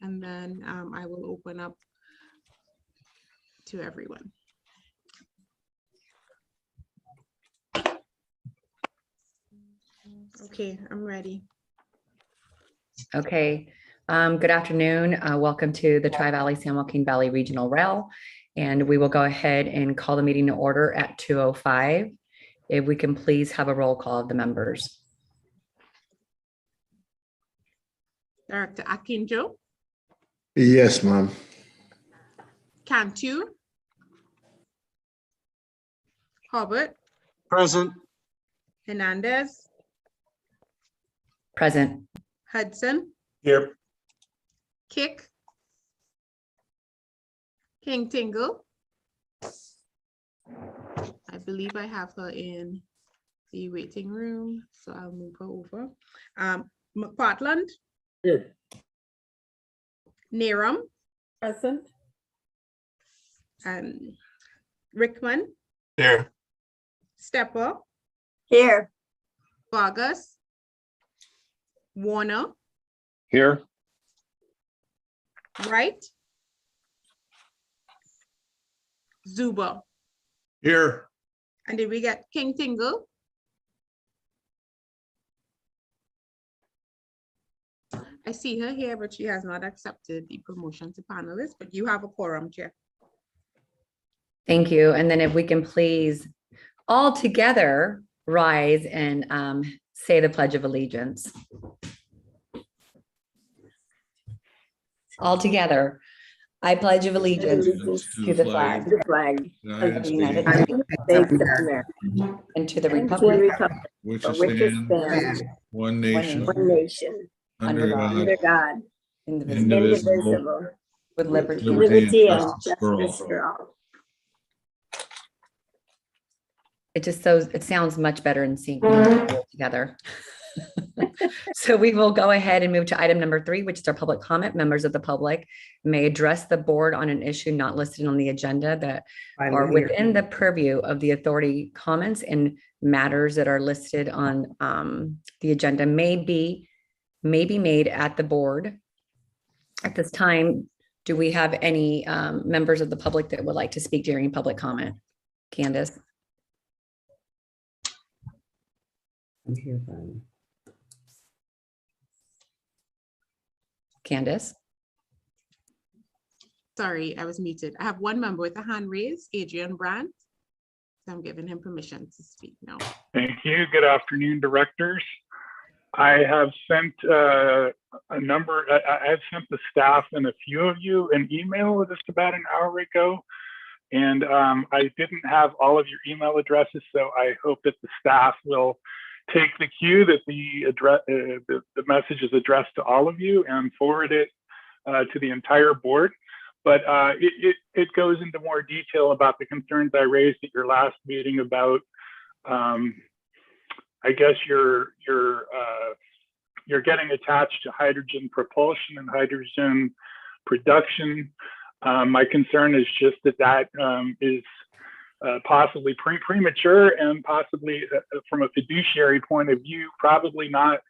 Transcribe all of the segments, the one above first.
and then I will open up to everyone. Okay, I'm ready. Okay, good afternoon. Welcome to the Tri-Valley San Joaquin Valley Regional Rail. And we will go ahead and call the meeting to order at 2:05. If we can please have a roll call of the members. Director Akinjo, Yes, ma'am. Cantu, Hobart, Present. Hernandez, Present. Hudson, Here. Kick, King Tingle. I believe I have her in the waiting room, so I'll move her over. McPartland, Here. Neram, Present. Rickman, Here. Stepper, Here. Vargas, Warner, Here. Wright, Zuba. Here. And did we get King Tingle? I see her here, but she has not accepted the promotion to panelist, but you have a quorum, Chair. Thank you. And then if we can please all together rise and say the Pledge of Allegiance. All together. I pledge of allegiance to the flag The flag of the United of States the States of America. and to the And to the republic republic which for is which it stands stands, one nation, one nation, under God, under God, indivisible, indivisible, with liberty. Liberty and liberty and justice for all. justice for all. It sounds much better in sync when we do it together. So we will go ahead and move to item number 3, which is our public comment. Members of the public may address the board on an issue not listed on the agenda that are within the purview of the authority. Comments and matters that are listed on the agenda may be made at the board. At this time, do we have any members of the public that would like to speak during public comment? Candace? I'm here, Brian. Candace? Sorry, I was muted. I have one member with a hand raised, Adrian Brandt. So I'm giving him permission to speak now. Thank you. Good afternoon, directors. I have sent I have sent the staff and a few of you an email just about an hour ago. And I didn't have all of your email addresses, so I hope that the staff will take the cue that the message is addressed to all of you and forward it to the entire board. But it goes into more detail about the concerns I raised at your last meeting about, I guess you're getting attached to hydrogen propulsion and hydrogen production. My concern is just that is possibly premature and possibly from a fiduciary point of view, probably not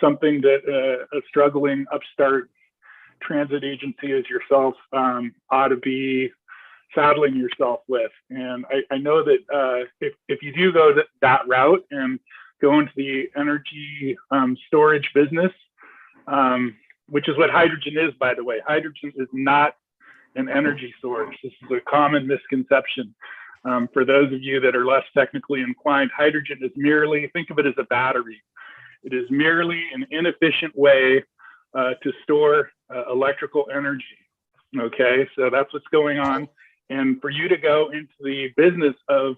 something that a struggling upstart transit agency as yourself ought to be saddling yourself with. And I know that if you do go that route and go into the energy storage business, which is what hydrogen is, by the way. Hydrogen is not an energy source. This is a common misconception. For those of you that are less technically inclined, hydrogen is merely, think of it as a battery. It is merely an inefficient way to store electrical energy. Okay, so that's what's going on. And for you to go into the business of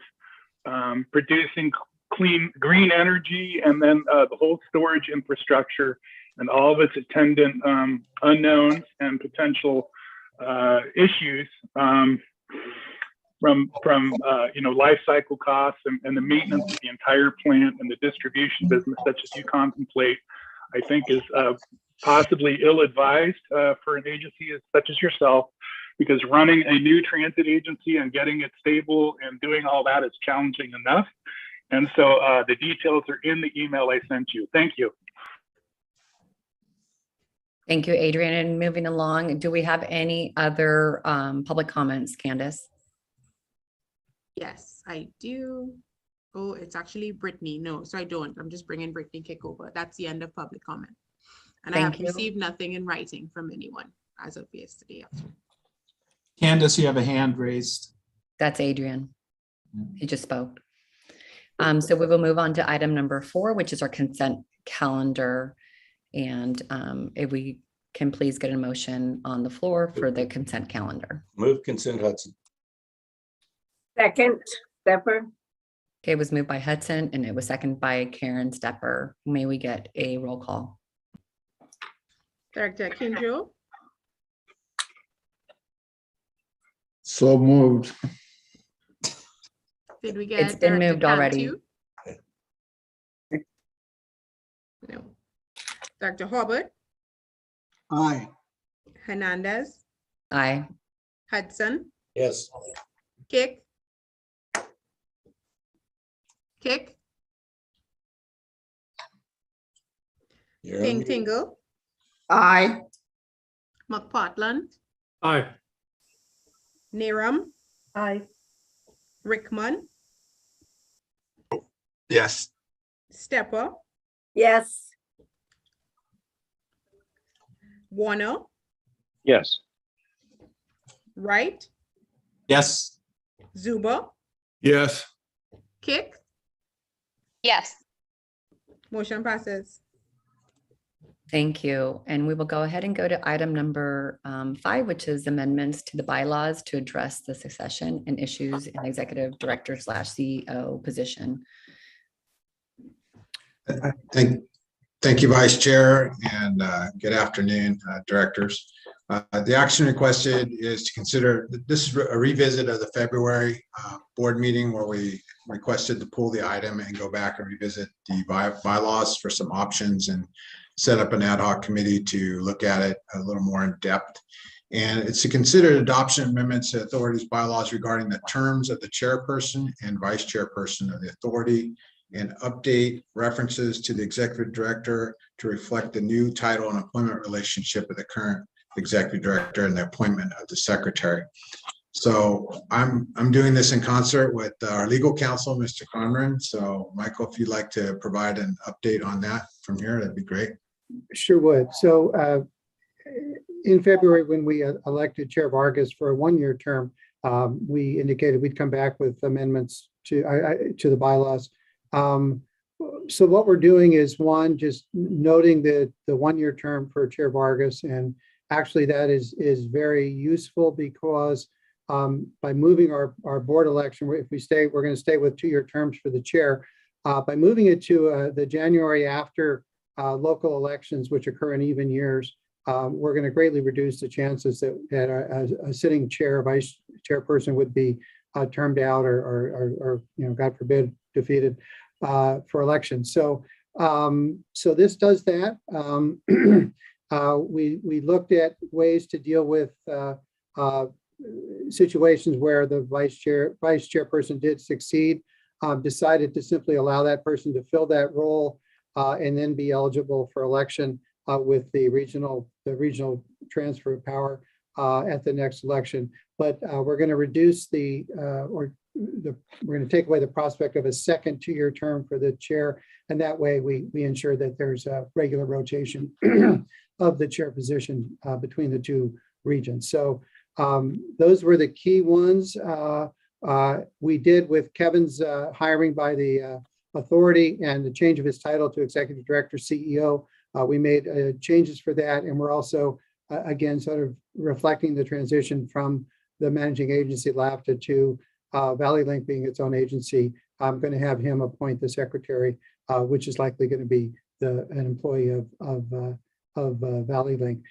producing green energy and then the whole storage infrastructure and all of its attendant unknowns and potential issues from life cycle costs and the maintenance of the entire plant and the distribution business such as you contemplate, I think is possibly ill-advised for an agency such as yourself, because running a new transit agency and getting it stable and doing all that is challenging enough. And so the details are in the email I sent you. Thank you. Thank you, Adrian. And moving along, do we have any other public comments, Candace? Yes, I do. Oh, it's actually Brittany. No, so I don't. I'm just bringing Brittany Kickover. That's the end of public comment. And I Thank have you. received nothing in writing from anyone as of yesterday. Candace, you have a hand raised. That's Adrian. He just spoke. So we will move on to item number 4, which is our consent calendar. And if we can please get a motion on the floor for the consent calendar. Move consent Hudson. Second, Stepper. Okay, it was moved by Hudson and it was seconded by Karen Stepper. May we get a roll call? Director Kindro, So moved. did we get? It's been Director moved already. Cantu? No. Dr. Hobart, Aye. Hernandez, Aye. Hudson, Yes. Kick, You're on King mute. Tingle, Aye. McPartland, Aye. Neram, Aye. Rickman, Yes. Stepper, Yes. Warner, Yes. Wright, Yes. Zuba, Yes. Kick, Yes. motion passes. Thank you. And we will go ahead and go to item number 5, which is amendments to the bylaws to address the succession and issues in executive director / CEO position. Thank you, Vice Chair, and good afternoon, directors. The action requested is to consider, this is a revisit of the February board meeting where we requested to pull the item and go back and revisit the bylaws for some options and set up an ad hoc committee to look at it a little more in depth. And it's to consider adoption amendments to authorities bylaws regarding the terms of the chairperson and vice chairperson of the authority, and update references to the executive director to reflect the new title and employment relationship of the current executive director and the appointment of the secretary. So I'm doing this in concert with our legal counsel, Mr. Conran. So Michael, if you'd like to provide an update on that from here, that'd be great. Sure would. So in February, when we elected Chair Vargas for a 1-year term, we indicated we'd come back with amendments to the bylaws. So what we're doing is, one, just noting the 1-year term for Chair Vargas, and actually that is very useful because by moving our board election, we're going to stay with 2-year terms for the chair. By moving it to the January after local elections, which occur in even years, we're going to greatly reduce the chances that a sitting chair, vice chairperson would be termed out or God forbid, defeated for election. So this does that. We looked at ways to deal with situations where the vice chairperson did succeed, decided to simply allow that person to fill that role and then be eligible for election with the regional transfer of power at the next election. But we're going to reduce we're going to take away the prospect of a second 2-year term for the chair. And that way we ensure that there's a regular rotation of the chair position between the 2 regions. So those were the key ones. We did with Kevin's hiring by the authority and the change of his title to executive director CEO. We made changes for that. And we're also, again, sort of reflecting the transition from the managing agency LAFTA to Valley Link being its own agency. I'm going to have him appoint the secretary, which is likely going to be an employee of Valley Link.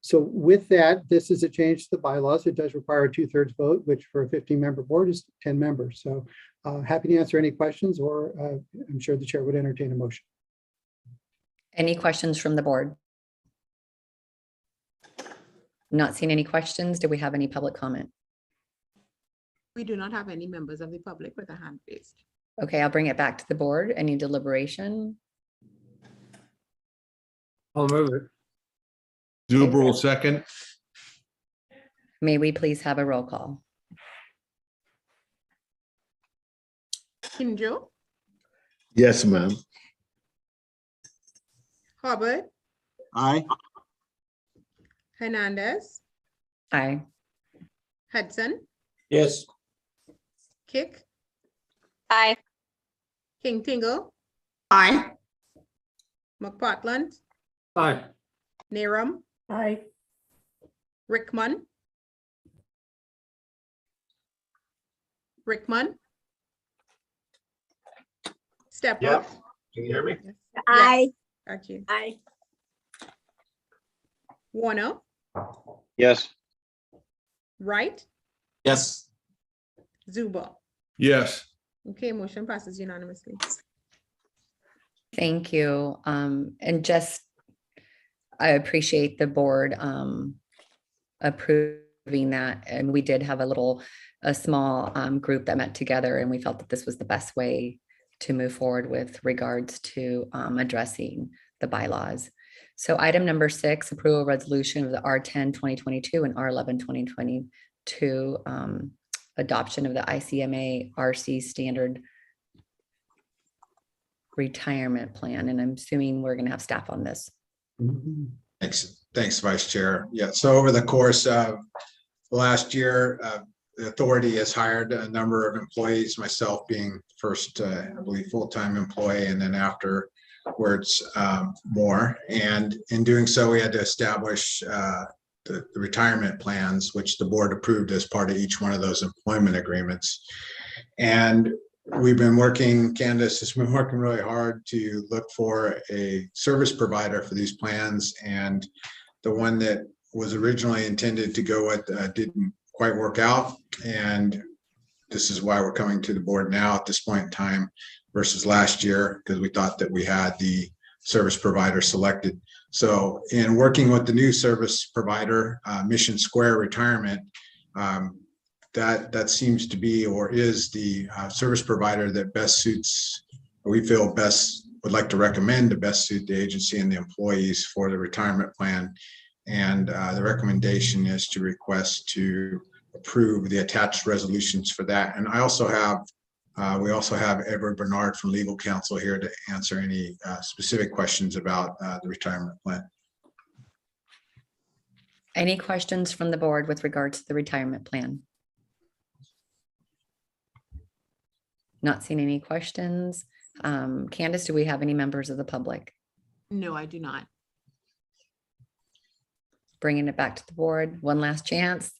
So with that, this is a change to the bylaws. It does require a 2/3 vote, which for a 15-member board is 10 members. So happy to answer any questions, or I'm sure the chair would entertain a motion. Any questions from the board? Not seeing any questions. Do we have any public comment? We do not have any members of the public with a hand raised. Okay, I'll bring it back to the board. Any deliberation? I'll move it. Zuber will second. May we please have a roll call? Kinjo, Yes, ma'am. Hubbard, Aye. Hernandez, Aye. Hudson, Yes. Kick, Aye. King Tingle, Aye. McPartland, Aye. Narum, Aye. Rickman. Rickman. Step Yep. up. Can you hear me? Aye. Okay. Aye. Warner, Yes. Wright, Yes. Zuber. Yes. Okay, motion passes unanimously. Thank you. And just, I appreciate the board approving that. And we did have a small group that met together, and we felt that this was the best way to move forward with regards to addressing the bylaws. So item number 6, approval resolution of the R10 2022 and R11 2022 adoption of the ICMA RC standard retirement plan. And I'm assuming we're going to have staff on this. Thanks, Vice Chair. Yeah, so over the course of last year, the authority has hired a number of employees, myself being first, I believe, full-time employee, and then afterwards more. And in doing so, we had to establish the retirement plans, which the board approved as part of each one of those employment agreements. And we've been working, Candace has been working really hard to look for a service provider for these plans. And the one that was originally intended to go with didn't quite work out. And this is why we're coming to the board now at this point in time versus last year, because we thought that we had the service provider selected. So in working with the new service provider, Mission Square Retirement, that seems to be or is the service provider that best suits, we feel best would like to recommend to best suit the agency and the employees for the retirement plan. And the recommendation is to request to approve the attached resolutions for that. And I also have, we also have Edward Bernard from Legal Counsel here to answer any specific questions about the retirement plan. Any questions from the board with regards to the retirement plan? Not seeing any questions. Candace, do we have any members of the public? No, I do not. Bringing it back to the board, one last chance.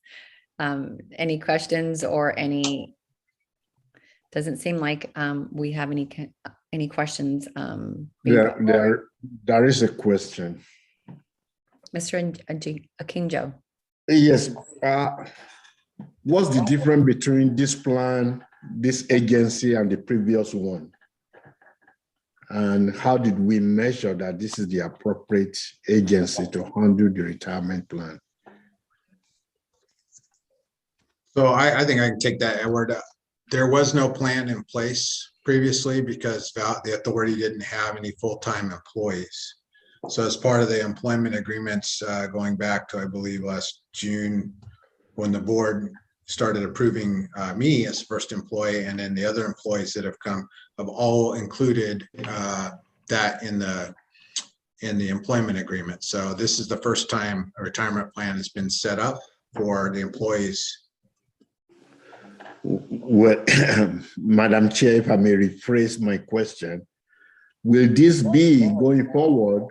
Any questions or any? Doesn't seem like we have any questions. There is a question. Mr. Akinjo. Yes. What's the difference between this plan, this agency, and the previous one? And how did we measure that this is the appropriate agency to handle the retirement plan? So I think I can take that, Edward. There was no plan in place previously because the authority didn't have any full-time employees. So as part of the employment agreements going back to, I believe, last June, when the board started approving me as first employee, and then the other employees that have come have all included that in the employment agreement. So this is the first time a retirement plan has been set up for the employees. Well, Madam Chair, if I may rephrase my question, will this be going forward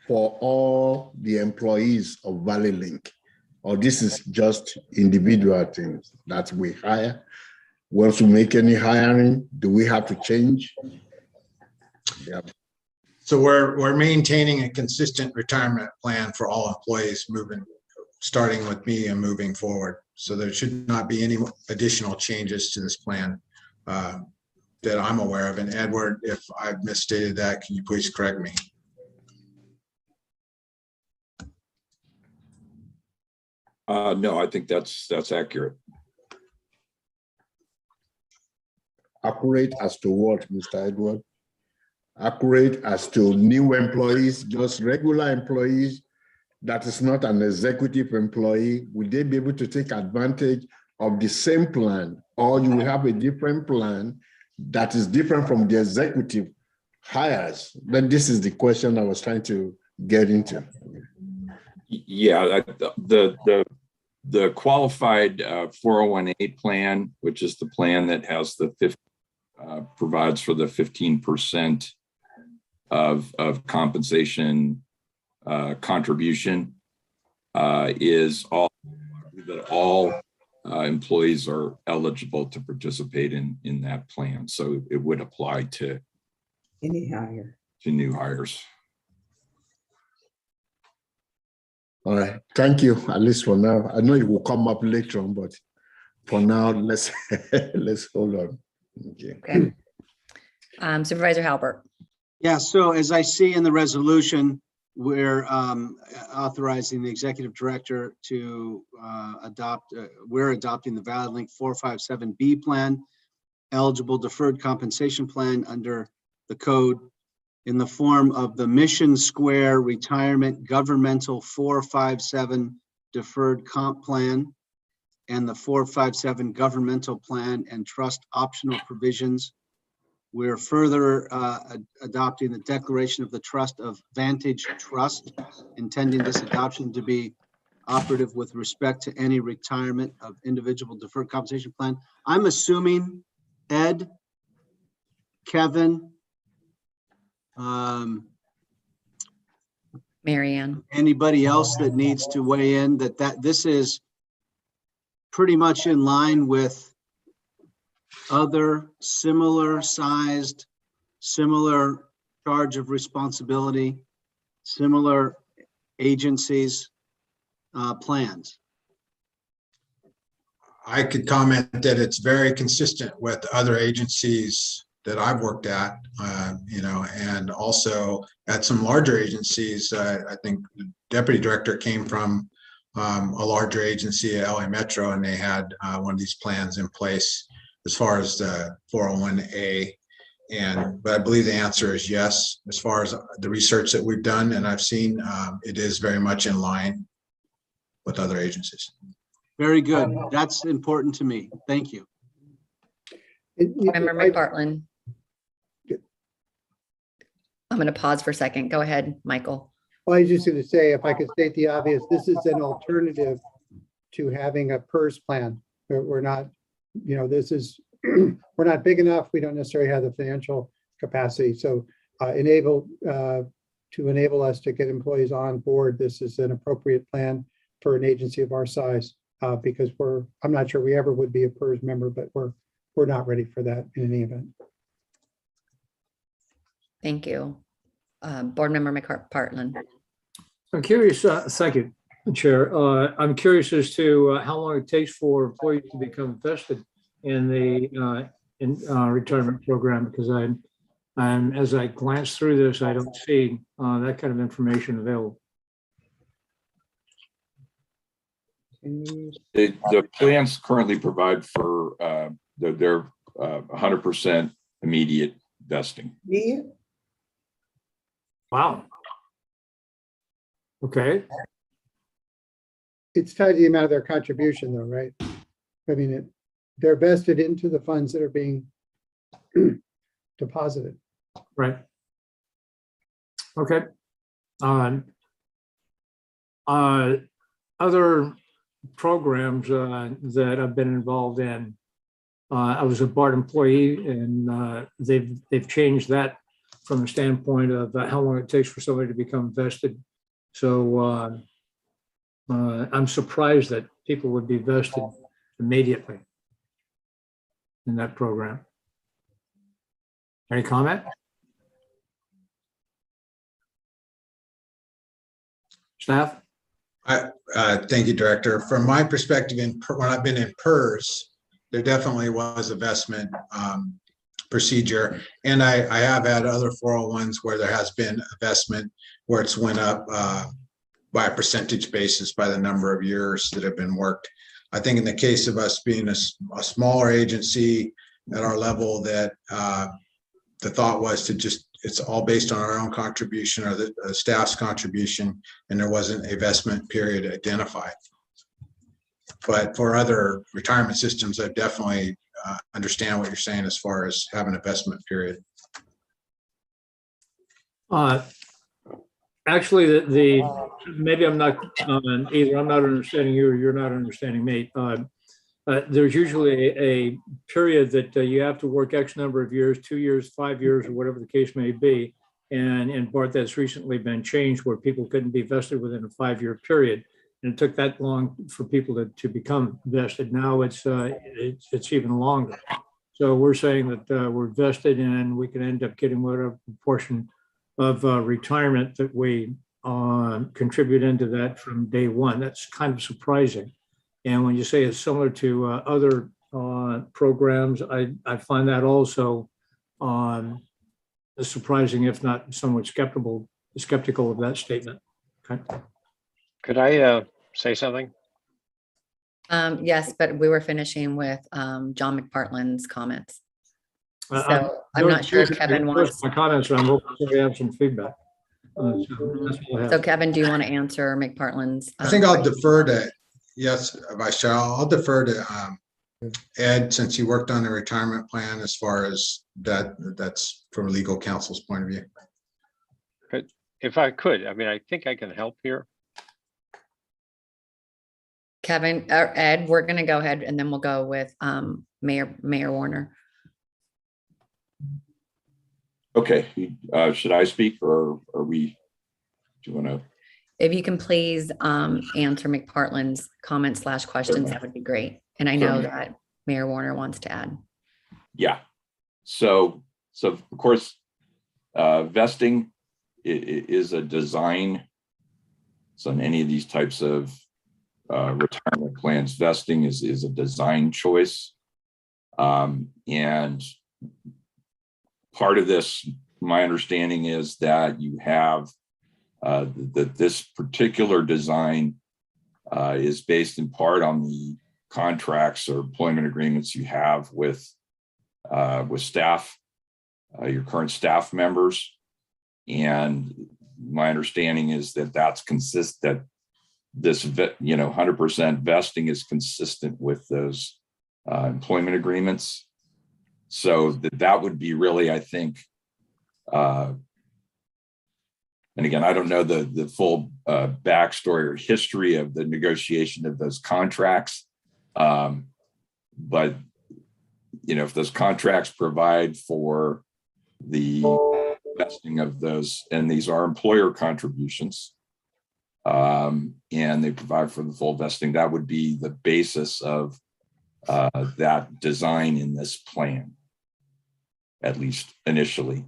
for all the employees of ValleyLink? Or this is just individual things that we hire? Once we make any hiring, do we have to change? Yeah. So we're maintaining a consistent retirement plan for all employees starting with me and moving forward. So there should not be any additional changes to this plan that I'm aware of. And Edward, if I've misstated that, can you please correct me? No, I think that's accurate. Accurate as to what, Mr. Edward? Accurate as to new employees, just regular employees, that is not an executive employee, will they be able to take advantage of the same plan, or you will have a different plan that is different from the executive hires? Then this is the question I was trying to get into. Yeah, the qualified 401A plan, which is the plan that has the provides for the 15% of compensation contribution, is all employees are eligible to participate in that plan. So it would apply to Any higher. new hires. All right, thank you, at least for now. I know it will come up later on, but for now, let's hold on. Okay. Okay. Supervisor Halbert. Yeah, so as I see in the resolution, we're authorizing the executive director to we're adopting the ValidLink 457B plan, eligible deferred compensation plan under the code in the form of the Mission Square Retirement Governmental 457 Deferred Comp Plan and the 457 Governmental Plan and Trust Optional Provisions. We're further adopting the declaration of the trust of Vantage Trust, intending this adoption to be operative with respect to any retirement of individual deferred compensation plan. I'm assuming Ed, Kevin, Marianne. anybody else that needs to weigh in, that this is pretty much in line with other similar sized, similar charge of responsibility, similar agencies, plans. I could comment that it's very consistent with other agencies that I've worked at, and also at some larger agencies. I think the deputy director came from a larger agency at LA Metro, and they had one of these plans in place as far as the 401A. But I believe the answer is yes. As far as the research that we've done and I've seen, it is very much in line with other agencies. Very good. That's important to me. Thank you. Member McPartland. I'm going to pause for a second. Go ahead, Michael. Well, I was just going to say, if I could state the obvious, this is an alternative to having a PERS plan. We're not, this is, we're not big enough. We don't necessarily have the financial capacity. So to enable us to get employees on board, this is an appropriate plan for an agency of our size, because I'm not sure we ever would be a PERS member, but we're not ready for that in any event. Thank you. Board Member McPartland. I'm curious, thank you, Chair. I'm curious as to how long it takes for employees to become vested in the retirement program, because as I glance through this, I don't see that kind of information available. The plans currently provide for their 100% immediate vesting. Wow. Okay. It's tied to the amount of their contribution though, right? I mean, they're vested into the funds that are being deposited. Right. Okay. Other programs that I've been involved in, I was a BART employee, and they've changed that from the standpoint of how long it takes for somebody to become vested. So I'm surprised that people would be vested immediately in that program. Any comment? Staff? Thank you, Director. From my perspective, when I've been in PERS, there definitely was a vestment procedure. And I have had other 401s where there has been a vestment where it's went up by a percentage basis by the number of years that have been worked. I think in the case of us being a smaller agency at our level, that the thought was to just it's all based on our own contribution or the staff's contribution, and there wasn't a vestment period identified. But for other retirement systems, I definitely understand what you're saying as far as having a vestment period. Actually, maybe I'm not either. I'm not understanding you, or you're not understanding me. There's usually a period that you have to work X number of years, 2 years, 5 years, or whatever the case may be. And in part, that's recently been changed where people couldn't be vested within a 5-year period. And it took that long for people to become vested. Now it's even longer. So we're saying that we're vested and we can end up getting whatever proportion of retirement that we contribute into that from day one. That's kind of surprising. And when you say it's similar to other programs, I find that also surprising, if not somewhat skeptical of that statement. Okay. Could I say something? Yes, but we were finishing with John McPartland's comments. So I'm Those- not sure if those are Kevin the wants. first My comments, and I'm hoping we have some feedback. So that's all I have. So Kevin, do you want to answer McPartland's? I think I'll defer to, yes, Vice Chair, I'll defer to Ed, since he worked on the retirement plan as far as that's from legal counsel's point of view. If I could, I mean, I think I can help here. Kevin or Ed, we're going to go ahead and then we'll go with Mayor Warner. Okay, should I speak or are we, do you want to? If you can please answer McPartland's comments / questions, that would be great. And I know that Mayor Warner wants to add. Yeah. So of course, vesting is a design. So in any of these types of retirement plans, vesting is a design choice. And part of this, my understanding is that you have that this particular design is based in part on the contracts or employment agreements you have with staff, your current staff members. And my understanding is that that's that this 100% vesting is consistent with those employment agreements. So that would be really, I think, and again, I don't know the full backstory or history of the negotiation of those contracts, but if those contracts provide for the vesting of those, and these are employer contributions, and they provide for the full vesting, that would be the basis of that design in this plan, at least initially.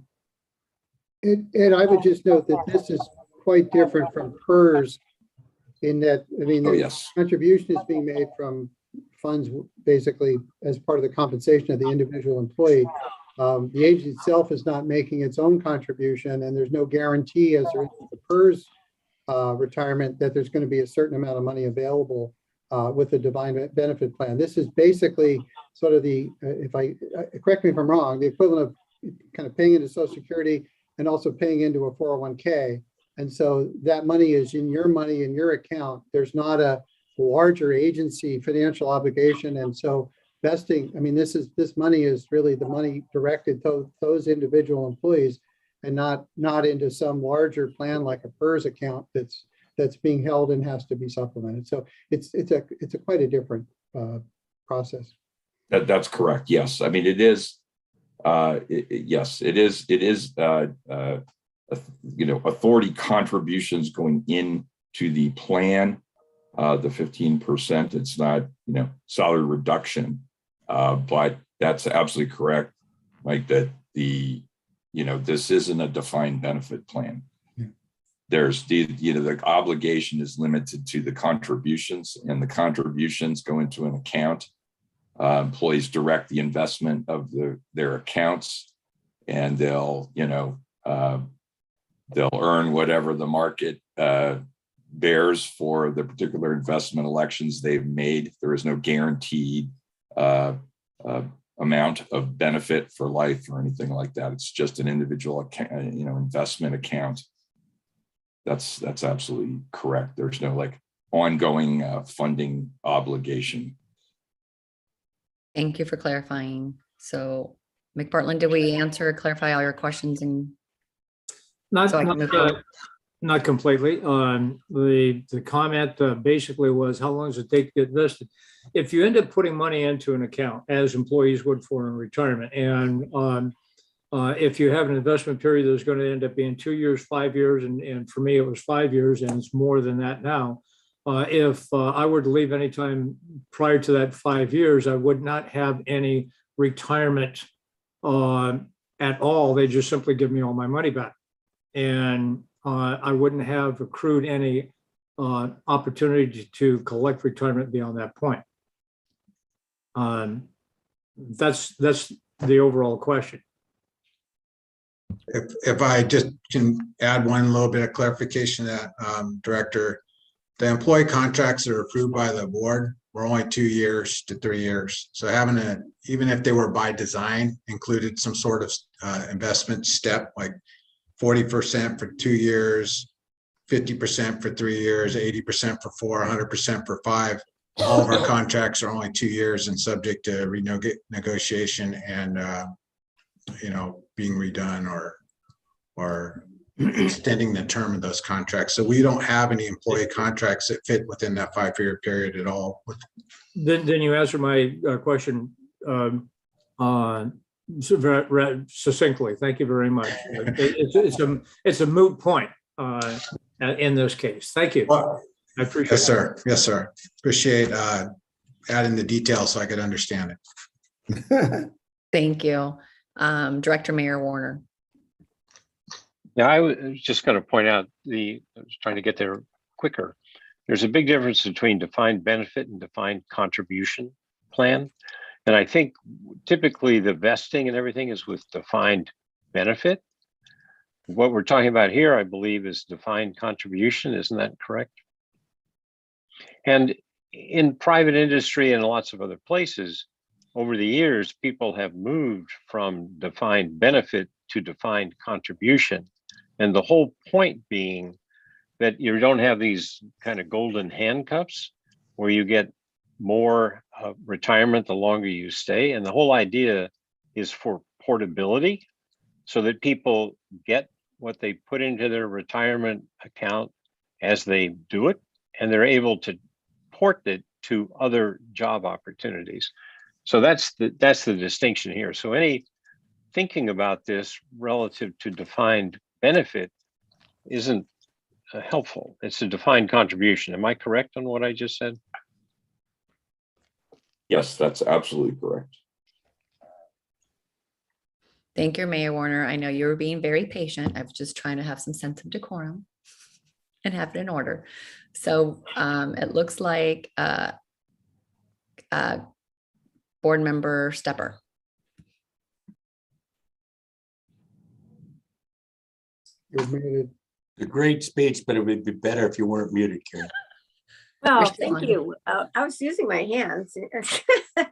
And I would just note that this is quite different from PERS in that, I mean, the contribution is being made from funds basically as part of the compensation of the individual employee. The agency itself is not making its own contribution, and there's no guarantee as there is with the PERS retirement that there's going to be a certain amount of money available with the defined benefit plan. This is basically sort of the, correct me if I'm wrong, the equivalent of kind of paying into Social Security and also paying into a 401k. And so that money is in your money in your account. There's not a larger agency financial obligation. And so vesting, I mean, this money is really the money directed to those individual employees and not into some larger plan like a PERS account that's being held and has to be supplemented. So it's a quite a different process. That's correct. Yes. I mean, it is. Yes, it is. It is. Authority contributions going into the plan, the 15%. It's not, salary reduction, but that's absolutely correct, Mike. That this isn't a defined benefit plan. Yeah. There's the obligation is limited to the contributions, and the contributions go into an account. Employees direct the investment of their accounts, and they'll earn whatever the market bears for the particular investment elections they've made. There is no guaranteed amount of benefit for life or anything like that. It's just an individual account, investment account. That's absolutely correct. There's no like ongoing funding obligation. Thank you for clarifying. So McPartland, did we answer or clarify all your questions? And Not, so I can move forward? not completely. The comment basically was, how long does it take to get vested? If you end up putting money into an account, as employees would for in retirement, and if you have an investment period that's going to end up being 2 years, 5 years, and for me, it was 5 years, and it's more than that now. If I were to leave anytime prior to that 5 years, I would not have any retirement at all. They just simply give me all my money back. And I wouldn't have accrued any opportunity to collect retirement beyond that point. That's the overall question. If I just can add one little bit of clarification, that Director, the employee contracts that are approved by the board were only 2 years to 3 years. So having even if they were by design, included some sort of investment step, like 40% for 2 years, 50% for 3 years, 80% for 4, 100% for 5. All of our contracts are only 2 years and subject to renegotiation and being redone or extending the term of those contracts. So we don't have any employee contracts that fit within that 5-year period at all. Then you answer my question succinctly. Thank you very much. It's a moot point in this case. Thank you. I appreciate it. Yes, sir. Yes, sir. Appreciate adding the details so I could understand it. Thank you. Director Mayor Warner. Yeah, I was just going to point out I was trying to get there quicker. There's a big difference between defined benefit and defined contribution plan. And I think typically the vesting and everything is with defined benefit. What we're talking about here, I believe, is defined contribution. Isn't that correct? And in private industry and lots of other places, over the years, people have moved from defined benefit to defined contribution. And the whole point being that you don't have these kind of golden handcuffs where you get more retirement the longer you stay. And the whole idea is for portability so that people get what they put into their retirement account as they do it, and they're able to port it to other job opportunities. So that's the distinction here. So any thinking about this relative to defined benefit isn't helpful. It's a defined contribution. Am I correct on what I just said? Yes, that's absolutely correct. Thank you, Mayor Warner. I know you were being very patient. I was just trying to have some sense of decorum and have it in order. So it looks like Board Member Stepper. You're muted. A great speech, but it would be better if you weren't muted, Karen. Well, thank you. I was using my hands.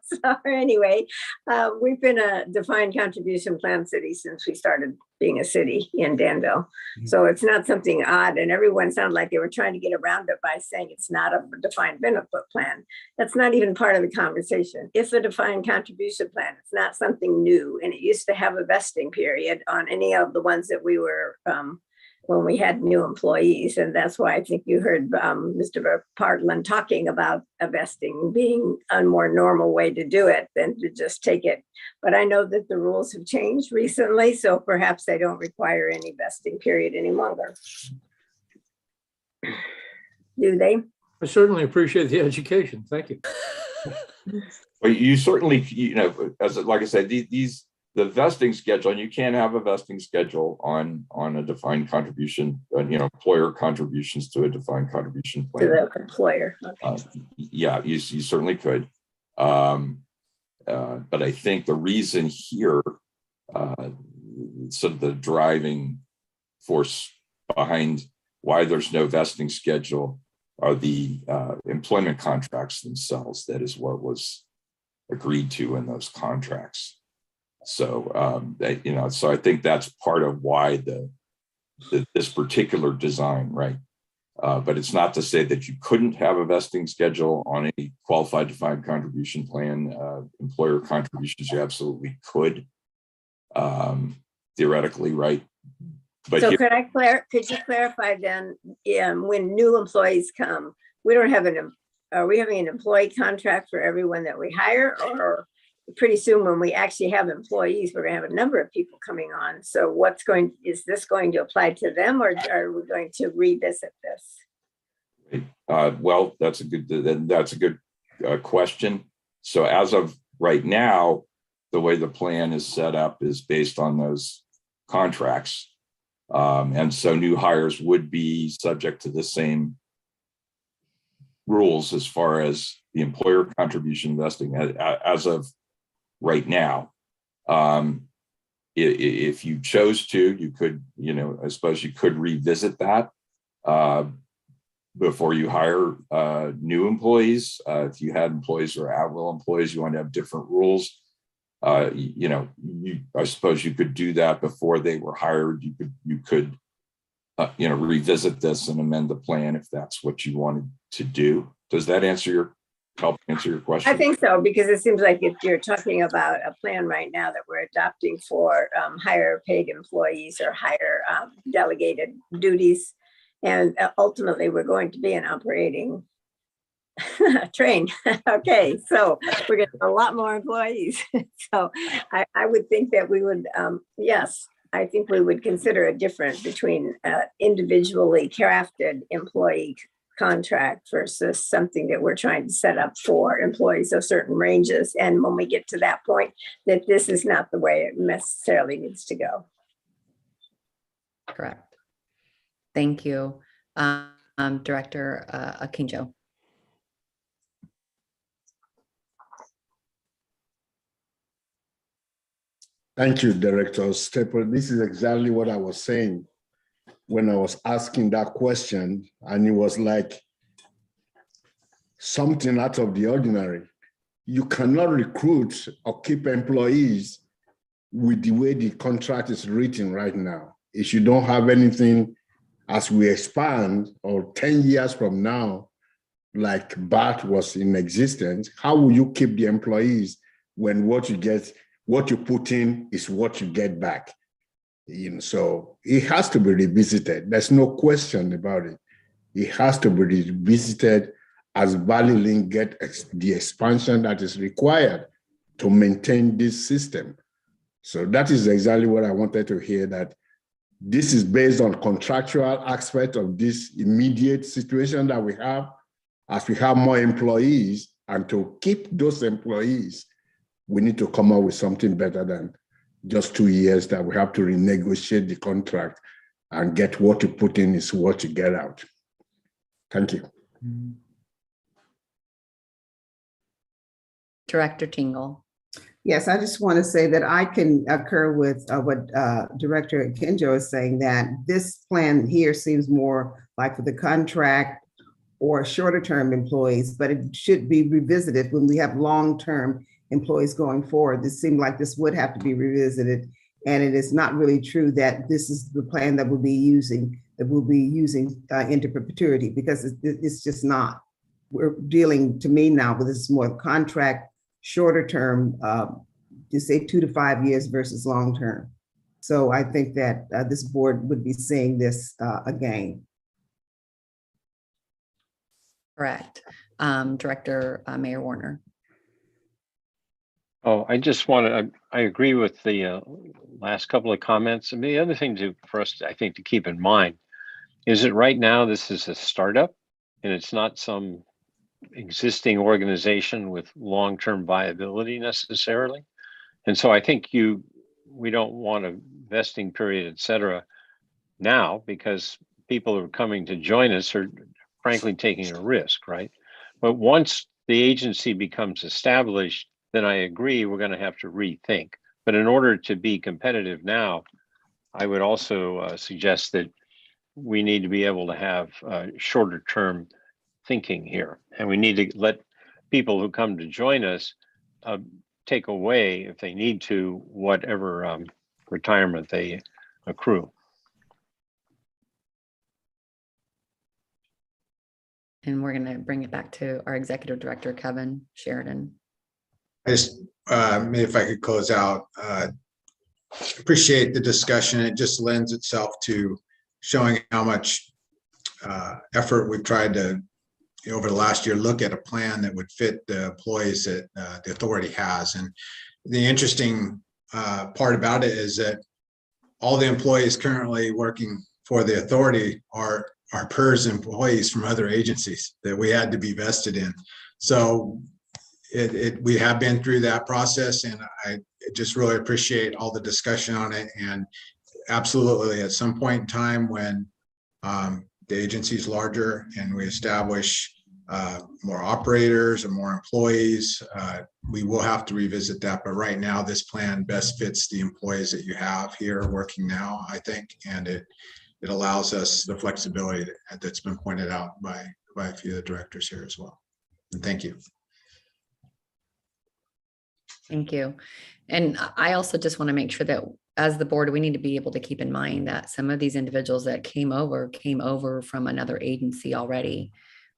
So anyway, we've been a defined contribution plan city since we started being a city in Danville. So it's not something odd, and everyone sounded like they were trying to get around it by saying it's not a defined benefit plan. That's not even part of the conversation. It's a defined contribution plan. It's not something new, and it used to have a vesting period on any of the ones that we were when we had new employees. And that's why I think you heard Mr. Partland talking about a vesting being a more normal way to do it than to just take it. But I know that the rules have changed recently, so perhaps they don't require any vesting period any longer. Do they? I certainly appreciate the education. Thank you. Well, you certainly, as like I said, the vesting schedule, and you can't have a vesting schedule on a defined contribution, employer contributions to a defined contribution plan. To the employer. Okay. Yeah, you certainly could. But I think the reason here, sort of the driving force behind why there's no vesting schedule are the employment contracts themselves. That is what was agreed to in those contracts. So, so I think that's part of why this particular design, right? But it's not to say that you couldn't have a vesting schedule on a qualified defined contribution plan. Employer contributions, you absolutely could, theoretically, right? But So could you clarify then, when new employees come, we don't have are we having an employee contract for everyone that we hire? Or pretty soon when we actually have employees, we're gonna have a number of people coming on. So is this going to apply to them, or are we going to revisit this? Well, that's a good question. So as of right now, the way the plan is set up is based on those contracts. And so new hires would be subject to the same rules as far as the employer contribution vesting as of right now. If you chose to, you could, I suppose you could revisit that before you hire new employees. If you had employees or at-will employees, you want to have different rules. I suppose you could do that before they were hired. You could revisit this and amend the plan if that's what you wanted to do. Does that help answer your question? I think so, because it seems like if you're talking about a plan right now that we're adopting for higher paid employees or higher delegated duties, and ultimately we're going to be an operating train. Okay, so we're getting a lot more employees. So I would think that we would, yes, I think we would consider a difference between individually crafted employee contract versus something that we're trying to set up for employees of certain ranges. And when we get to that point, that this is not the way it necessarily needs to go. Correct. Thank you. Director Akinjo. Thank you, Director Stepper. This is exactly what I was saying when I was asking that question, and it was like something out of the ordinary. You cannot recruit or keep employees with the way the contract is written right now. If you don't have anything as we expand, or 10 years from now, like BART was in existence, how will you keep the employees when what you put in is what you get back? So it has to be revisited. There's no question about it. It has to be revisited as ValleyLink gets the expansion that is required to maintain this system. So that is exactly what I wanted to hear, that this is based on contractual aspect of this immediate situation that we have. As we have more employees, and to keep those employees, we need to come up with something better than just 2 years that we have to renegotiate the contract and get what you put in is what you get out. Thank you. Director Tingle. Yes, I just want to say that I can concur with what Director Akinjo is saying, that this plan here seems more like for the contract or shorter term employees, but it should be revisited when we have long-term employees going forward. This seemed like this would have to be revisited. And it is not really true that this is the plan that we'll be using into perpetuity, because it's just not. We're dealing, to me now, with this more contract, shorter term, to say 2 to 5 years versus long term. So I think that this board would be seeing this again. Correct. Director Mayor Warner. Oh, I just I agree with the last couple of comments. And the other thing for us, I think, to keep in mind is that right now this is a startup, and it's not some existing organization with long-term viability necessarily. And so I think we don't want a vesting period, et cetera, now, because people who are coming to join us are frankly taking a risk, right? But once the agency becomes established, then I agree we're going to have to rethink. But in order to be competitive now, I would also suggest that we need to be able to have shorter term thinking here. And we need to let people who come to join us take away, if they need to, whatever retirement they accrue. And we're going to bring it back to our executive director, Kevin Sheridan. I just, maybe if I could close out, appreciate the discussion. It just lends itself to showing how much effort we've tried to, over the last year, look at a plan that would fit the employees that the authority has. And the interesting part about it is that all the employees currently working for the authority are PERS employees from other agencies that we had to be vested in. So we have been through that process, and I just really appreciate all the discussion on it. And absolutely, at some point in time when the agency is larger and we establish more operators and more employees, we will have to revisit that. But right now, this plan best fits the employees that you have here working now, I think, and it allows us the flexibility that's been pointed out by a few of the directors here as well. And thank you. Thank you. And I also just want to make sure that as the board, we need to be able to keep in mind that some of these individuals that came over from another agency already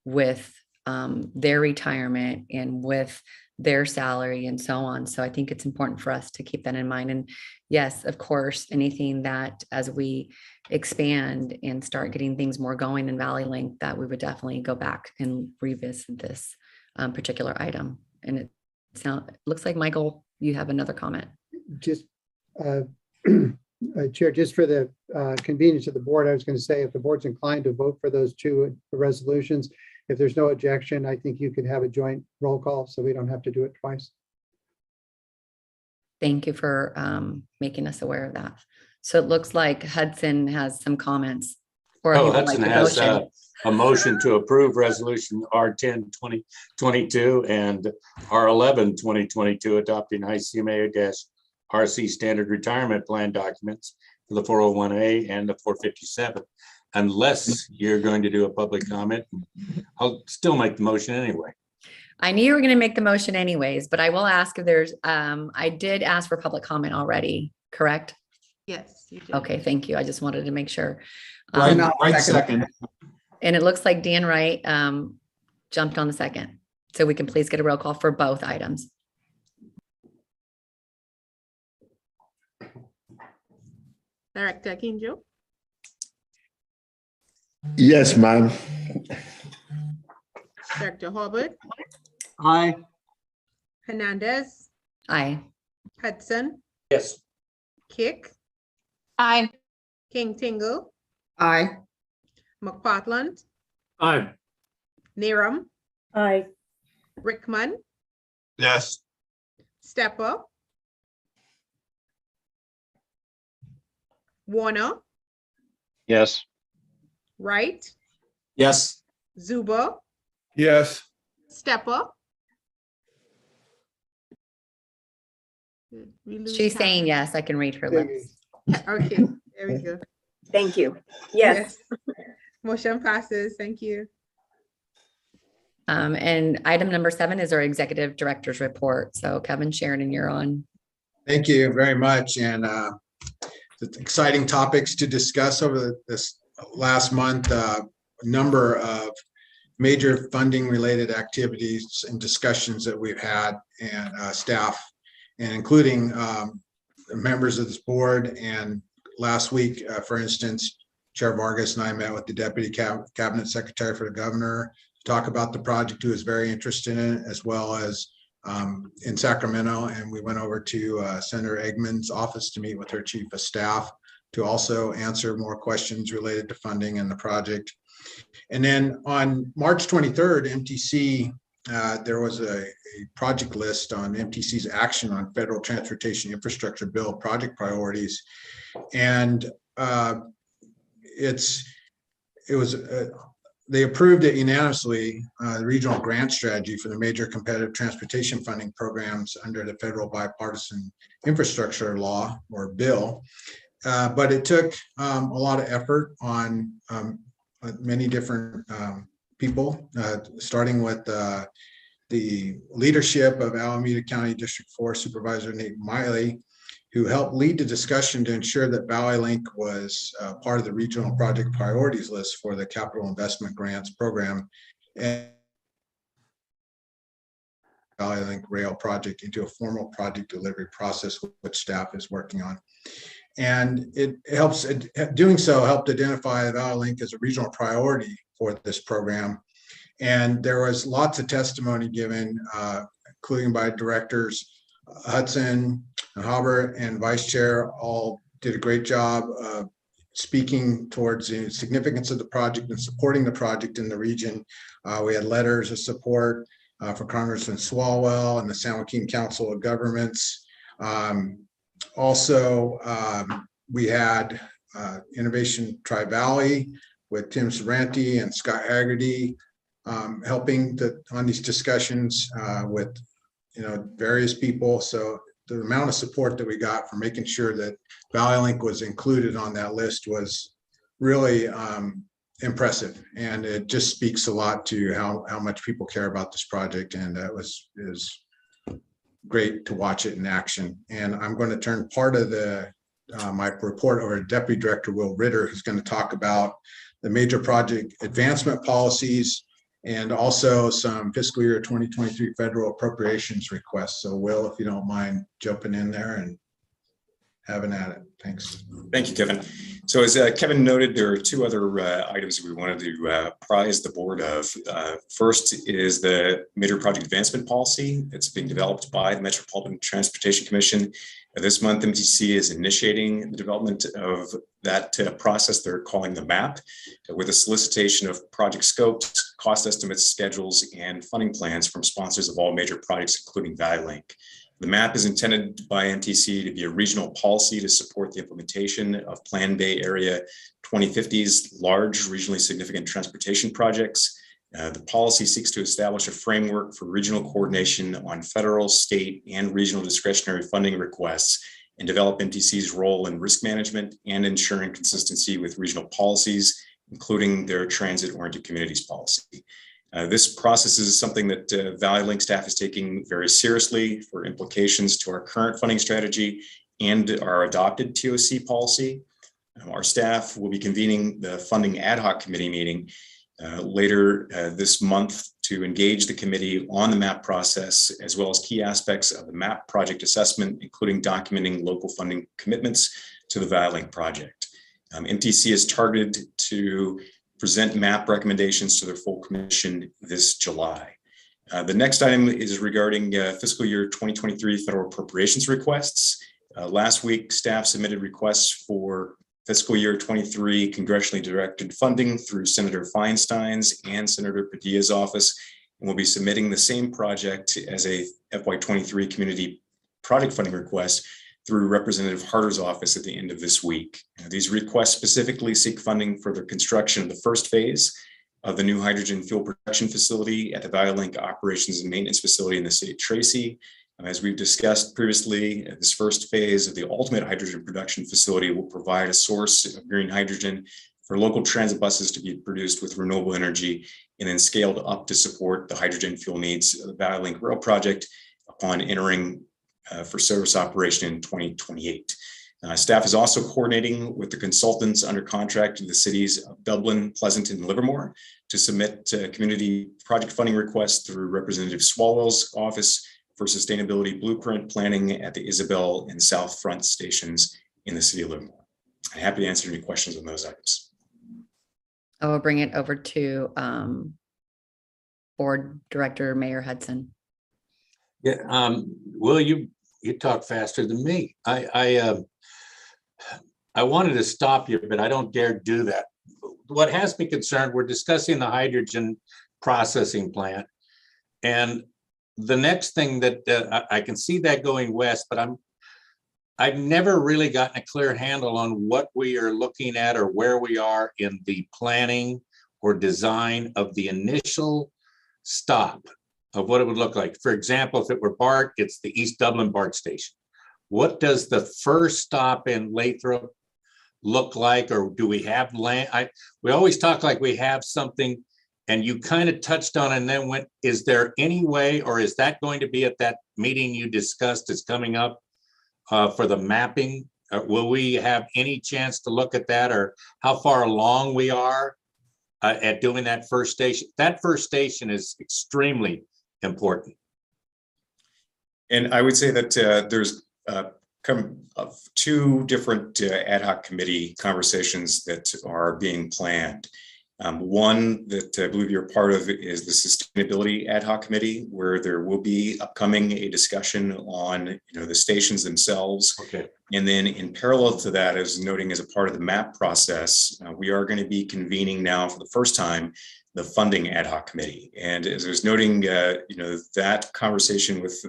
with their retirement and with their salary and so on. So I think it's important for us to keep that in mind. And yes, of course, anything that as we expand and start getting things more going in Valley Link, that we would definitely go back and revisit this particular item. And it looks like, Michael, you have another comment. Just Chair, just for the convenience of the board, I was going to say, if the board's inclined to vote for those two resolutions, if there's no objection, I think you could have a joint roll call so we don't have to do it twice. Thank you for making us aware of that. So it looks like Hudson has some comments. Or Hudson has a motion to approve resolution R10 2022 and R11 2022 adopting ICMA-RC standard retirement plan documents for the 401A and the 457. Unless you're going to do a public comment, I'll still make the motion anyway. I knew you were going to make the motion anyways, but I will ask if there's, I did ask for public comment already, correct? Yes, you did. Okay, thank you. I just wanted to make sure. Right second. And it looks like Dan Wright jumped on the second. So we can please get a roll call for both items. Director Kinjo? Yes, ma'am. Director Hobart? Aye. Hernandez? Aye. Hudson? Yes. Kick? Aye. King Tingle? Aye. McPartland? Aye. Neeram? Aye. Rickman? Yes. Stepper? Warner? Yes. Wright? Yes. Zuber? Yes. Stepper? Did we lose She's count? saying yes, I can read her lips. Okay, there we go. Thank you. Yes. Motion passes. Thank you. And item number 7 is our executive director's report. So Kevin Sheridan, you're on. Thank you very much. And exciting topics to discuss over this last month. A number of major funding related activities and discussions that we've had, and staff, and including members of this board. And last week, for instance, Chair Vargas and I met with the Deputy Cabinet Secretary for the Governor to talk about the project, who is very interested in it, as well as in Sacramento. And we went over to Senator Eggman's office to meet with her Chief of Staff to also answer more questions related to funding and the project. And then on March 23rd, MTC, there was a project list on MTC's action on federal transportation infrastructure bill project priorities. And they approved it unanimously, the regional grant strategy for the major competitive transportation funding programs under the federal bipartisan infrastructure law or bill. But it took a lot of effort on many different people, starting with the leadership of Alameda County District 4 Supervisor Nate Miley, who helped lead the discussion to ensure that Valley Link was part of the regional project priorities list for the capital investment grants program and Valley Link rail project into a formal project delivery process, which staff is working on. And it helps, doing so helped identify Valley Link as a regional priority for this program. And there was lots of testimony given, including by directors Hudson, Haber, and Vice Chair, all did a great job of speaking towards the significance of the project and supporting the project in the region. We had letters of support for Congressman Swalwell and the San Joaquin Council of Governments. Also, we had Innovation Tri-Valley with Tim Sorrenti and Scott Haggerty helping on these discussions with various people. So the amount of support that we got for making sure that Valley Link was included on that list was really impressive, and it just speaks a lot to how much people care about this project, and that is great to watch it in action. And I'm going to turn part of my report over to Deputy Director Will Ritter, who's going to talk about the major project advancement policies and also some fiscal year 2023 federal appropriations requests. So Will, if you don't mind jumping in there and having at it. Thanks. Thank you, Kevin. So as Kevin noted, there are two other items we wanted to apprise the board of. First is the major project advancement policy that's being developed by the Metropolitan Transportation Commission. This month, MTC is initiating the development of that process they're calling the MAP, with a solicitation of project scopes, cost estimates, schedules, and funding plans from sponsors of all major projects, including Valley Link. The MAP is intended by MTC to be a regional policy to support the implementation of Plan Bay Area 2050's large regionally significant transportation projects. The policy seeks to establish a framework for regional coordination on federal, state, and regional discretionary funding requests and develop MTC's role in risk management and ensuring consistency with regional policies, including their transit-oriented communities policy. This process is something that Valley Link staff is taking very seriously for implications to our current funding strategy and our adopted TOC policy. Our staff will be convening the funding ad hoc committee meeting later this month to engage the committee on the MAP process, as well as key aspects of the MAP project assessment, including documenting local funding commitments to the Valley Link project. MTC is targeted to present MAP recommendations to their full commission this July. The next item is regarding fiscal year 2023 federal appropriations requests. Last week, staff submitted requests for fiscal year 23 congressionally directed funding through Senator Feinstein's and Senator Padilla's office, and will be submitting the same project as a FY23 community project funding request through Representative Harder's office at the end of this week. These requests specifically seek funding for the construction of the first phase of the new hydrogen fuel production facility at the Valley Link Operations and Maintenance Facility in the city of Tracy. As we've discussed previously, this first phase of the ultimate hydrogen production facility will provide a source of green hydrogen for local transit buses to be produced with renewable energy and then scaled up to support the hydrogen fuel needs of the Valley Link Rail project upon entering for service operation in 2028. Staff is also coordinating with the consultants under contract in the cities of Dublin, Pleasanton, and Livermore to submit community project funding requests through Representative Swalwell's office for sustainability blueprint planning at the Isabel and South Front stations in the city of Livermore. I'm happy to answer any questions on those items. I will bring it over to Board Director Mayor Hudson. Yeah, Will, you talk faster than me. I wanted to stop you, but I don't dare do that. What has me concerned, we're discussing the hydrogen processing plant, and the next thing that I can see that going west, but I've never really gotten a clear handle on what we are looking at or where we are in the planning or design of the initial stop of what it would look like. For example, if it were BART, it's the East Dublin BART station. What does the first stop in Lathrop look like, or do we have land? We always talk like we have something And you kind of touched on it and then went, is there any way, or is that going to be at that meeting you discussed is coming up for the mapping? Will we have any chance to look at that, or how far along we are at doing that first station? That first station is extremely important. And I would say that there's two different ad hoc committee conversations that are being planned. One that I believe you're part of is the Sustainability Ad Hoc Committee, where there will be upcoming a discussion on the stations themselves. Okay. And then in parallel to that, as noting as a part of the MAP process, we are going to be convening now for the first time the Funding Ad Hoc Committee. And as I was noting, that conversation with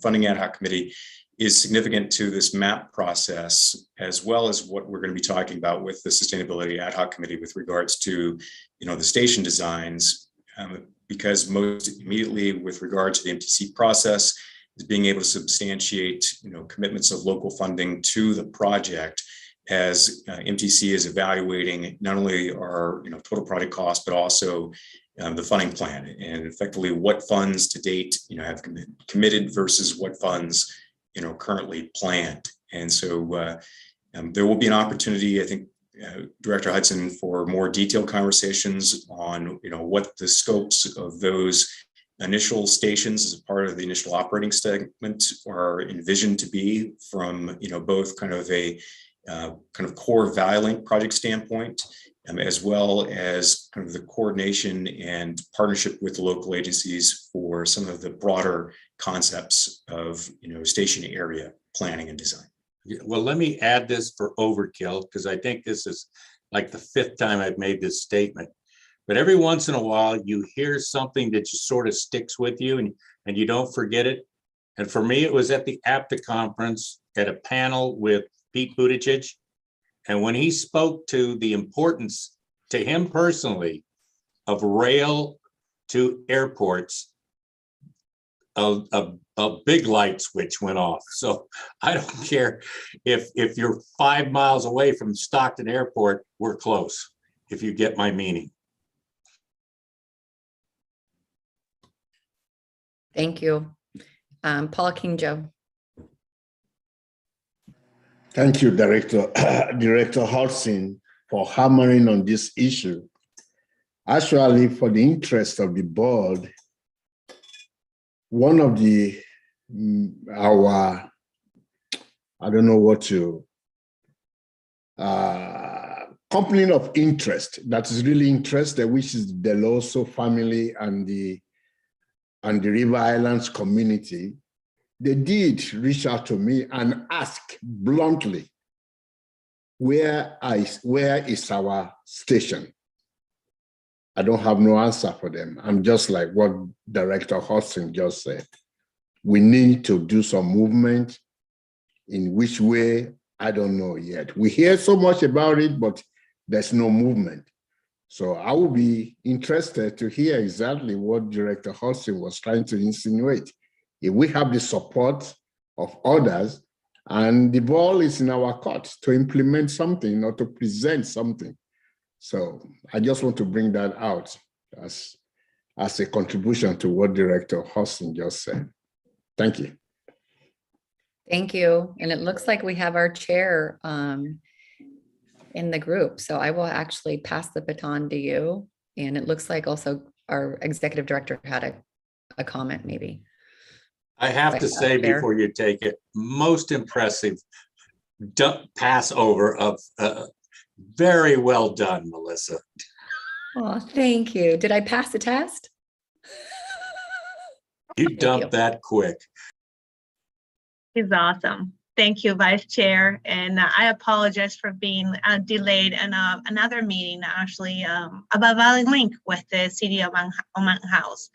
Funding Ad Hoc Committee is significant to this MAP process, as well as what we're going to be talking about with the Sustainability Ad Hoc Committee with regards to, the station designs, because most immediately with regard to the MTC process is being able to substantiate, commitments of local funding to the project as MTC is evaluating not only our, total project cost, but also the funding plan and effectively what funds to date, have committed versus what funds currently planned. And so there will be an opportunity, I think, Director Hudson, for more detailed conversations on, what the scopes of those initial stations as a part of the initial operating segment are envisioned to be from, both kind of a core ValleyLink project standpoint, as well as kind of the coordination and partnership with the local agencies for some of the broader concepts of, station area planning and design. Well, let me add this for overkill, because I think this is like the 5th time I've made this statement. But every once in a while, you hear something that just sort of sticks with you and you don't forget it. And for me, it was at the APTA conference at a panel with Pete Buttigieg. And when he spoke to the importance to him personally of rail to airports, a big light switch went off. So I don't care if you're 5 miles away from Stockton Airport, we're close, if you get my meaning. Thank you. Paula King-Joe. Thank you, Director Hudson, for hammering on this issue. Actually, for the interest of the board, one of our, I don't know what to, company of interest that is really interested, which is the Deloso family and the River Islands community. They did reach out to me and ask bluntly, where is our station? I don't have no answer for them. I'm just like what Director Hudson just said. We need to do some movement. In which way, I don't know yet. We hear so much about it, but there's no movement. So I will be interested to hear exactly what Director Hudson was trying to insinuate. If we have the support of others, and the ball is in our court to implement something or to present something. So I just want to bring that out as a contribution to what Director Hudson just said. Thank you. Thank you. And it looks like we have our chair in the group. So I will actually pass the baton to you. And it looks like also our executive director had a comment maybe. I have to say before you take it, most impressive pass over of very well done, Melissa. Oh, thank you. Did I pass the test? You dumped that quick. It's awesome. Thank you, Vice Chair. And I apologize for being delayed in another meeting, actually, about ValleyLink with the City of Mountain House.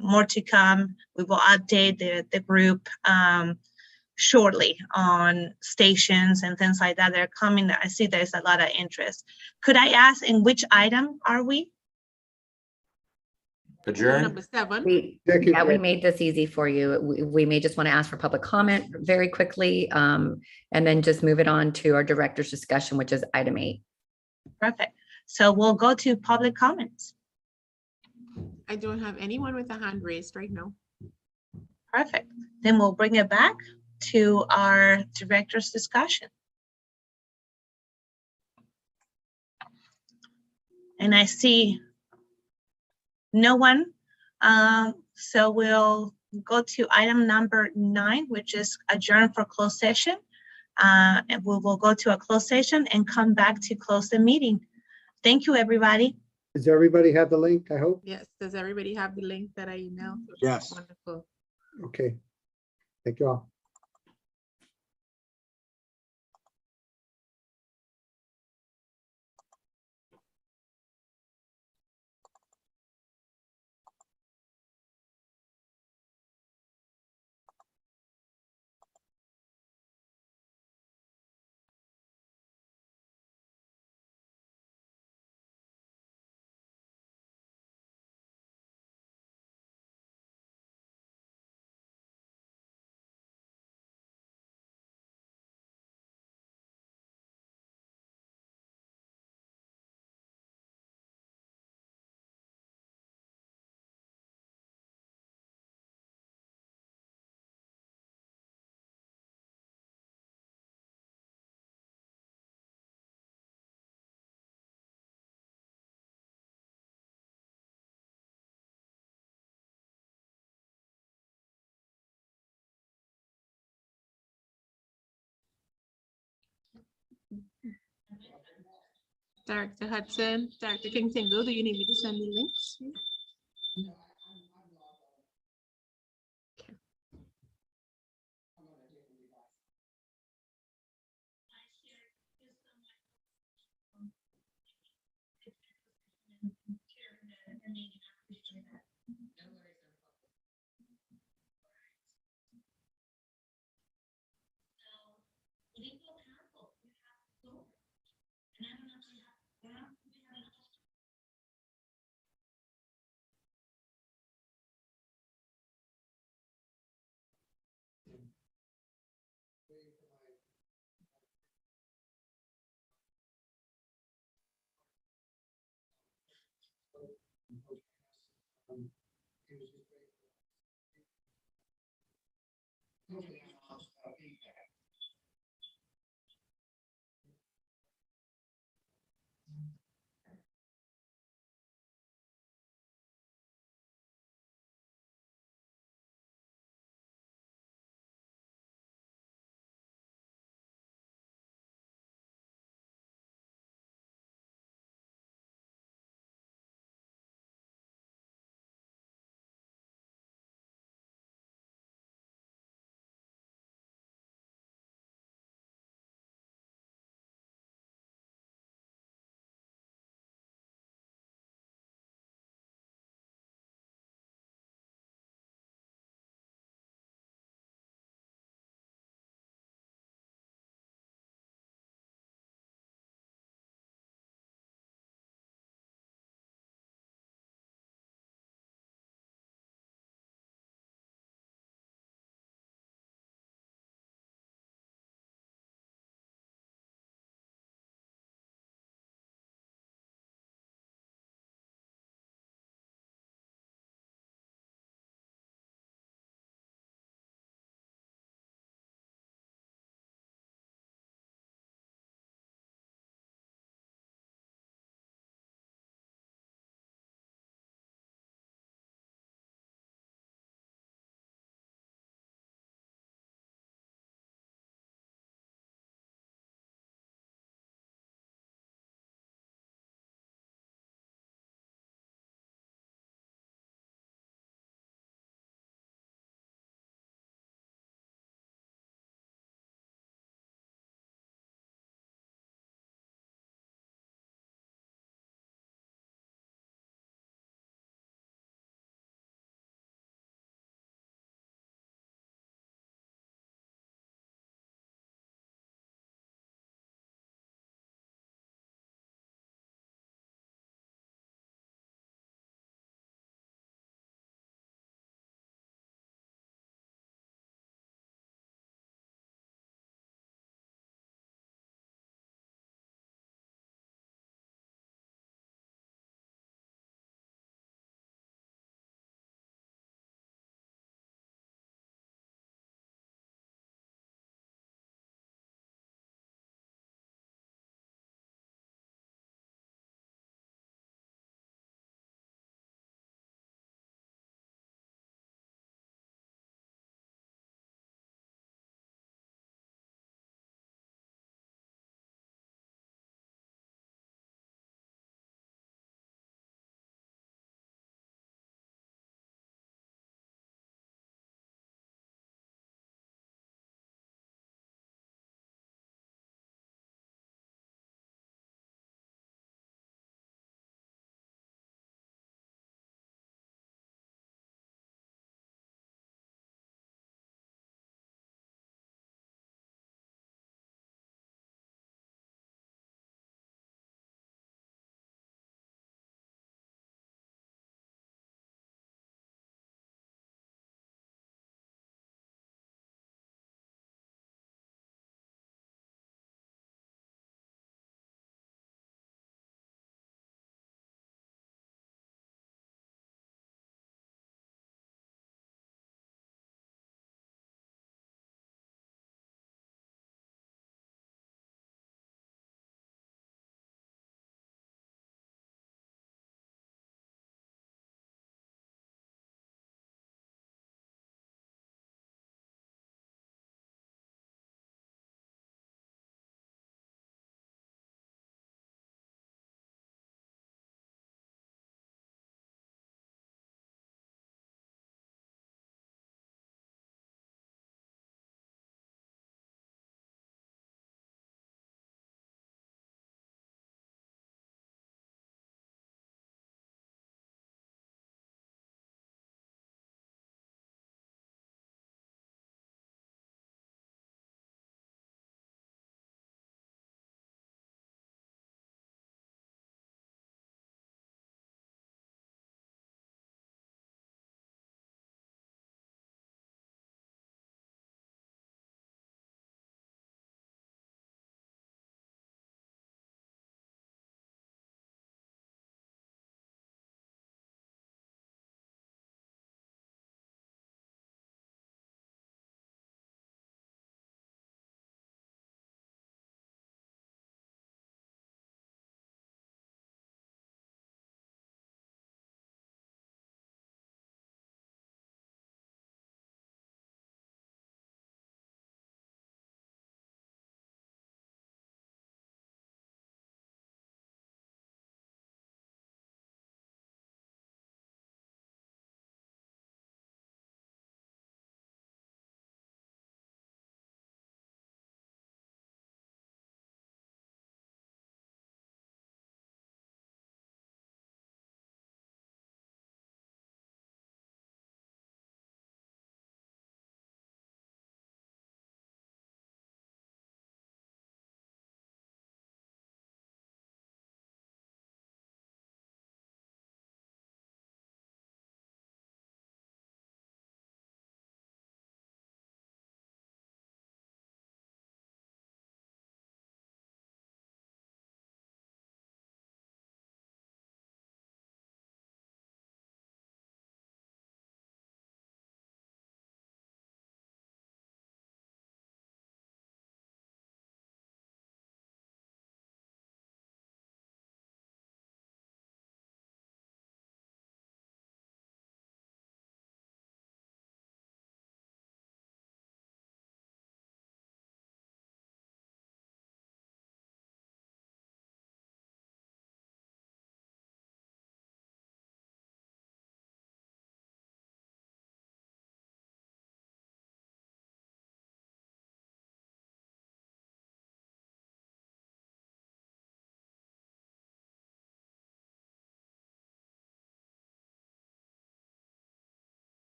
More to come. We will update the group shortly on stations and things like that. They're coming. I see there's a lot of interest. Could I ask in which item are we? Adjourn. Number 7. We made this easy for you. We may just want to ask for public comment very quickly, and then just move it on to our director's discussion, which is item 8. Perfect. So we'll go to public comments. I don't have anyone with a hand raised right now. Perfect. Then we'll bring it back to our director's discussion. And I see no one. So we'll go to item number 9, which is adjourn for closed session. And we will go to a closed session and come back to close the meeting. Thank you, everybody. Does everybody have the link, I hope? Yes, does everybody have the link that I emailed? Yes. Wonderful. Okay. Thank you all. Director Hudson, Director King Tingle, do you need me to send the links?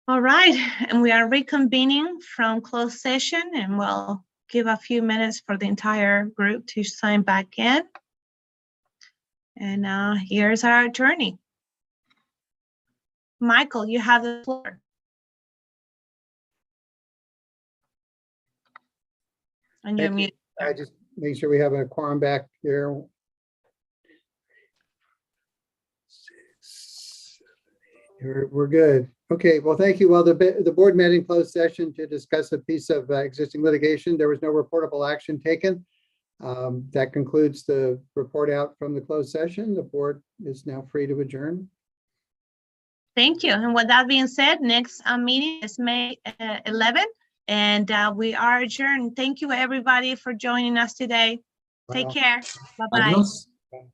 All right, and we are reconvening from closed session, and we'll give a few minutes for the entire group to sign back in. And here's our attorney. Michael, you have the floor. And you're Thank you. mute. I just make sure we have a quorum back here. 6, 7, 8. We're good. Okay, well, thank you. Well, the board met in closed session to discuss a piece of existing litigation. There was no reportable action taken. That concludes the report out from the closed session. The board is now free to adjourn. Thank you. And with that being said, next meeting is May 11th, and we are adjourned. Thank you, everybody, for joining us today. Take care. Bye-bye. Adios.